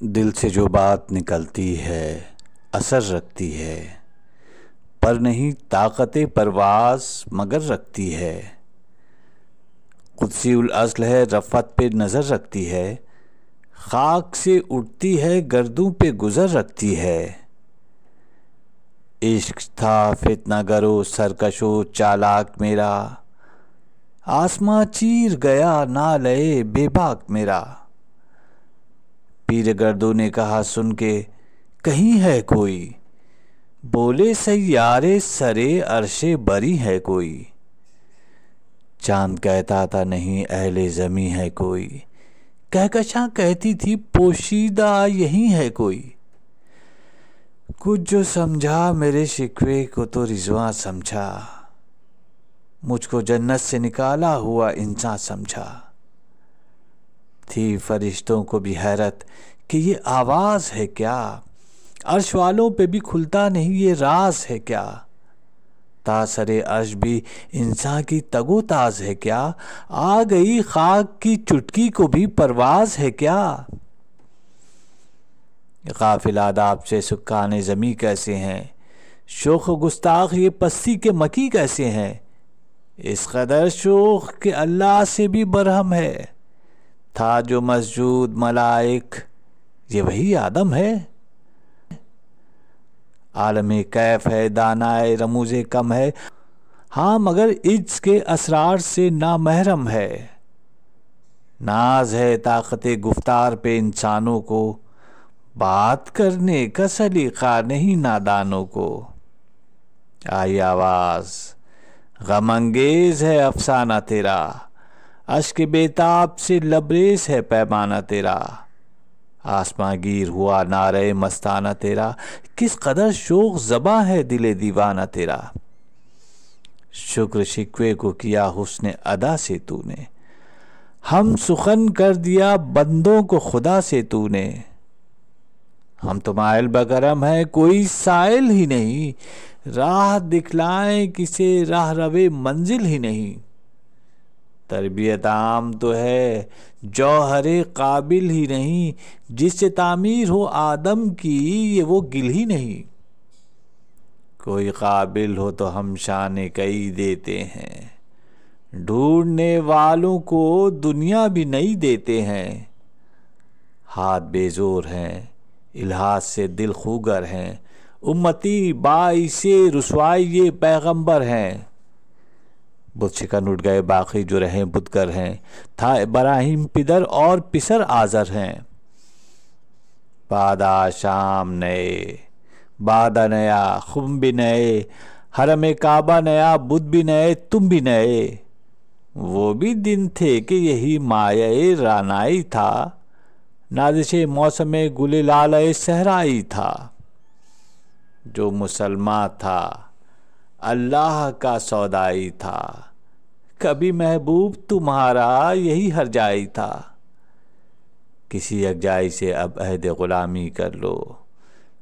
دل سے جو بات نکلتی ہے اثر رکھتی ہے، پر نہیں طاقت پرواز مگر رکھتی ہے۔ قدسی الاصل ہے، رفعت پہ نظر رکھتی ہے، خاک سے اٹھتی ہے گردوں پہ گزر رکھتی ہے۔ عشق تھا فتنہ گرو سرکشو چالاک میرا، آسماں چیر گیا نالے بے باک میرا۔ پیر گردوں نے کہا سن کے کہیں ہے کوئی، بولے سیارے سرے عرش بری ہے کوئی۔ چاند کہتا تھا نہیں اہل زمیں ہے کوئی، کہکشاں کہتی تھی پوشیدہ یہی ہے کوئی۔ کچھ جو سمجھا میرے شکوے کو تو رضواں سمجھا، مجھ کو جنت سے نکالا ہوا انسان سمجھا۔ تھی فرشتوں کو بھی حیرت کہ یہ آواز ہے کیا، عرش والوں پہ بھی کھلتا نہیں یہ راز ہے کیا۔ تاثر عرش بھی انسان کی تگ و تاز ہے کیا، آ گئی خاک کی چٹکی کو بھی پرواز ہے کیا۔ غافل آداب سے سکان زمیں کیسے ہیں، شوخ و گستاخ یہ پستی کے مکی کیسے ہیں۔ اس قدر شوخ کہ اللہ سے بھی برہم ہے، تھا جو مسجود ملائک یہ وہی آدم ہے۔ عالم کیف ہے دانائے رموز کم ہے، ہاں مگر عجز کے اسرار سے نامحرم ہے۔ ناز ہے طاقت گفتار پہ انسانوں کو، بات کرنے کا سلیقہ نہیں نادانوں کو۔ آئی آواز غم انگیز ہے افسانہ تیرا، اشک بیتاب سے لبریز ہے پیمانہ تیرا۔ آسماں گیر ہوا نعرہ مستانہ تیرا، کس قدر شوق زباں ہے دل دیوانہ تیرا۔ شکر شکوے کو کیا حسن ادا سے تو نے، ہم سخن کر دیا بندوں کو خدا سے تو نے۔ ہم تو مائل بکرم ہیں کوئی سائل ہی نہیں، راہ دکھلائیں کسے راہ روے منزل ہی نہیں۔ تربیت عام تو ہے جوہر قابل ہی نہیں، جس سے تعمیر ہو آدم کی یہ وہ گل ہی نہیں۔ کوئی قابل ہو تو ہم شان کئی دیتے ہیں، ڈھونڈنے والوں کو دنیا بھی نہیں دیتے ہیں۔ ہاتھ بے زور ہیں الحاظ سے دل خوگر ہیں، امتی باعث رسوائی یہ پیغمبر ہیں۔ بت شکن اٹھ گئے باقی جو رہیں بتگر ہیں، تھا ابراہیم پدر اور پسر آزر ہیں۔ بادا شام نئے بادا نیا خم بھی نئے، حرم کعبہ نیا بت بھی نئے تم بھی نئے۔ وہ بھی دن تھے کہ یہی مایہ رانائی تھا، نازش موسم گل لالہ صحرائی تھا۔ جو مسلمان تھا اللہ کا سودائی تھا، کبھی محبوب تمہارا یہی ہر جائی تھا۔ کسی یکجائی سے اب عہد غلامی کر لو،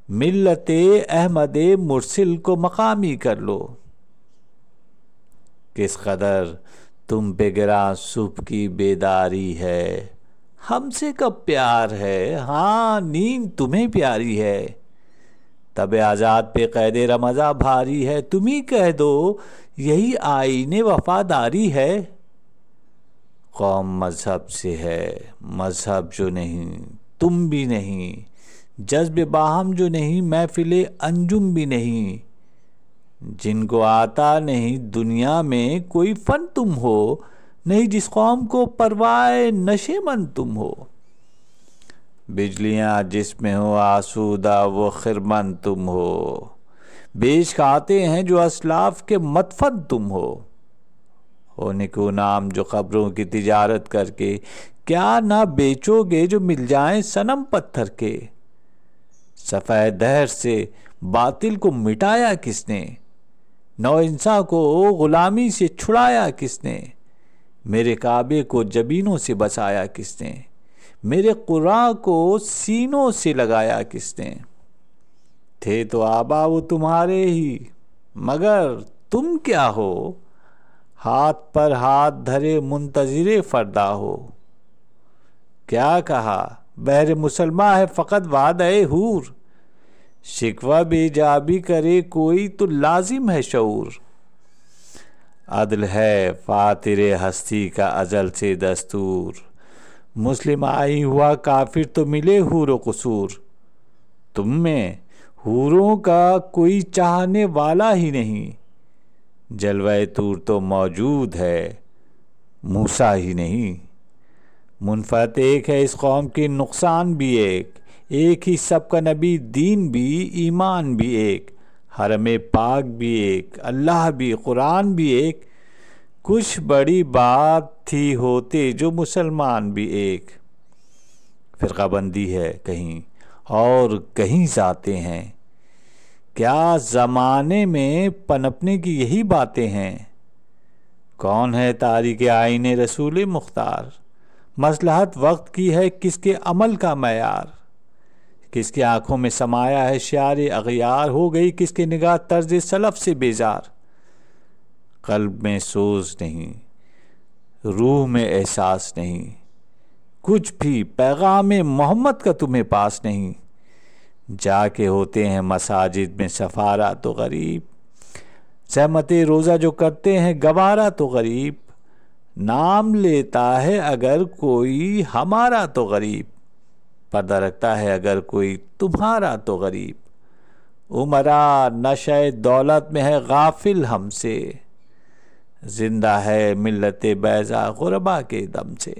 ملت احمد مرسل کو مقامی کر لو۔ کس قدر تم پہ گراں صبح کی بیداری ہے، ہم سے کب پیار ہے ہاں نیند تمہیں پیاری ہے۔ تب آزاد پہ قید رمضاں بھاری ہے، تم ہی کہہ دو یہی آئین وفاداری ہے۔ قوم مذہب سے ہے مذہب جو نہیں تم بھی نہیں، جذب باہم جو نہیں محفل انجم بھی نہیں۔ جن کو آتا نہیں دنیا میں کوئی فن تم ہو، نہیں جس قوم کو پروائے نشے من تم ہو۔ بجلیاں جس میں ہو آسودہ وہ خرمن تم ہو، بیچ کھاتے ہیں جو اسلاف کے مدفن تم ہو۔ نکو نام جو قبروں کی تجارت کر کے، کیا نہ بیچو گے جو مل جائیں صنم پتھر کے۔ صفحہ دہر سے باطل کو مٹایا کس نے، نو انساں کو غلامی سے چھڑایا کس نے۔ میرے کعبے کو جبینوں سے بسایا کس نے، میرے قرآن کو سینوں سے لگایا کس نے۔ تھے تو آبا وہ تمہارے ہی، مگر تم کیا ہو، ہاتھ پر ہاتھ دھرے منتظر فردا ہو۔ کیا کہا بہر مسلمہ ہے فقط وعدہ حور، شکوہ بے جا بھی کرے کوئی تو لازم ہے شعور۔ عدل ہے فاتر ہستی کا ازل سے دستور، مسلم آئی ہوا کافر تو ملے حور و قصور۔ تم میں حوروں کا کوئی چاہنے والا ہی نہیں، جلوہ طور تو موجود ہے موسیٰ ہی نہیں۔ منفعت ایک ہے اس قوم کی، نقصان بھی ایک ہی سب کا نبی، دین بھی ایمان بھی ایک، حرم پاک بھی ایک، اللہ بھی قرآن بھی ایک، کچھ بڑی بات تھی ہوتے جو مسلمان بھی ایک۔ فرقہ بندی ہے کہیں اور کہیں ذاتیں ہیں، کیا زمانے میں پنپنے کی یہی باتیں ہیں؟ کون ہے تاریک آئین رسول مختار؟ مصلحت وقت کی ہے کس کے عمل کا معیار؟ کس کی آنکھوں میں سمایا ہے شعار اغیار؟ ہو گئی کس کے نگاہ طرز سلف سے بیزار؟ قلب میں سوز نہیں، روح میں احساس نہیں، کچھ بھی پیغام محمد کا تمہیں پاس نہیں۔ جا کے ہوتے ہیں مساجد میں سفارہ تو غریب، زحمت روزہ جو کرتے ہیں گوارا تو غریب، نام لیتا ہے اگر کوئی ہمارا تو غریب، پردہ رکھتا ہے اگر کوئی تمہارا تو غریب۔ عمرا نشہ دولت میں ہے غافل ہم سے، زندہ ہے ملت بیضا غربا کے دم سے۔